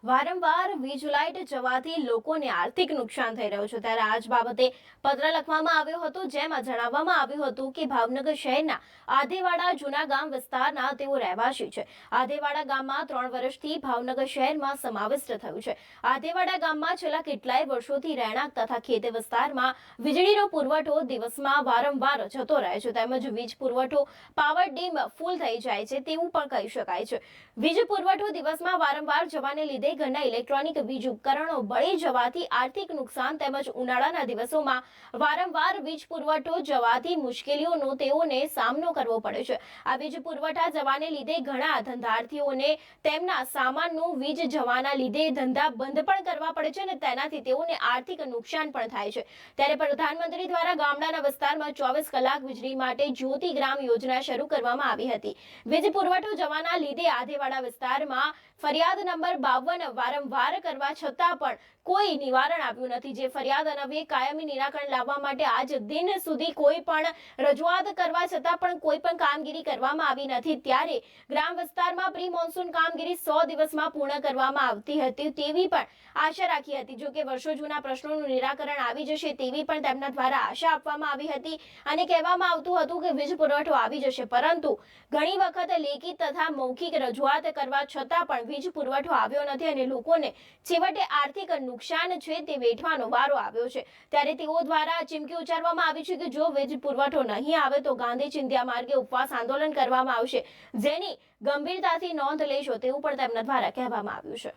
વારંવાર વીજ લાઇટ જવાથી લોકોને આર્થિક નુકસાન થઈ રહ્યું છે ત્યારે આજ બાબતે પત્ર લખવામાં આવ્યો હતો જેમાં જણાવવામાં આવ્યું હતું કે ભાવનગર શહેરના આધેવાડા જૂના ગામ વિસ્તારના તેઓ રહેવાસી છે। આધેવાડા ગામમાં 3 વર્ષથી ભાવનગર શહેરમાં સમાવિષ્ટ થયું છે। આધેવાડા ગામમાં છેલ્લા કેટલાય વર્ષોથી રહેણાંક તથા ખેતી વિસ્તારમાં વીજળીનો પુરવઠો દિવસમાં વારંવાર જતો રહે છે તેમજ વીજ પુરવઠો પાવર ડીમ ફૂલ થઈ જાય છે તેવું પણ કહી શકાય છે। વીજ પુરવઠો દિવસમાં વારંવાર જવાને લીધે ઘરના ઇલેક્ટ્રોનિક વીજ ઉપકરણો બળી જવાથી આર્થિક નુકસાન તેમજ ઉનાળાના દિવસોમાં વારંવાર વીજ પુરવઠો જવાથી મુશ્કેલીઓનો તેઓને સામનો કરવો પડે છે। આ વીજ પુરવઠા જવાને લીધે ઘણા ધંધાર્થીઓને તેમના સામાનનું વીજ જવાના લીધે ધંધા બંધ પણ કરવા પડે છે અને તેનાથી તેઓને આર્થિક નુકસાન પણ થાય છે। ત્યારે પ્રધાનમંત્રી દ્વારા ગામડાના વિસ્તારમાં 24 કલાક વીજળી માટે જ્યોતિ ગ્રામ યોજના શરૂ કરવામાં આવી હતી। વીજ પુરવઠો જવાના લીધે આધેવાડા વિસ્તારમાં ફરિયાદ નંબર 52 વારંવાર કરવા છતાં પણ કોઈ નિવારણ આવ્યું નથી। જે ફરિયાદ અન્વયે કાયમી નિરાકરણ લાવવા માટે આજ દિન સુધી કોઈ પણ રજૂઆત કરવા છતાં પણ કોઈ પણ કામગીરી કરવામાં આવી નથી। ત્યારે ગ્રામ વિસ્તારમાં પ્રી મોન્સૂન કામગીરી 100 દિવસમાં પૂર્ણ કરવામાં આવતી હતી તેવી પણ આશા રાખી હતી। જો કે વર્ષો જૂના પ્રશ્નોનું નિરાકરણ આવી જશે તેવી પણ તેમના દ્વારા આશા આપવામાં આવી હતી અને કહેવામાં આવતું હતું કે વીજ પુરવઠો આવી જશે, પરંતુ ઘણી વખત લેખિત તથા મૌખિક રજૂઆત કરવા છતાં પણ વીજ પુરવઠો આવ્યો નથી અને લોકોને છેવટે આર્થિક નુકસાન છે તે વેઠવાનો વારો આવ્યો છે। ત્યારે તેઓ દ્વારા ચીમકી ઉચ્ચારવામાં આવી છે કે જો વીજ પુરવઠો નહીં આવે તો ગાંધી ચિંધ્યા માર્ગે ઉપવાસ આંદોલન કરવામાં આવશે, જેની ગંભીરતાથી નોંધ લેશો તેવું પણ તેમના દ્વારા કહેવામાં આવ્યું છે।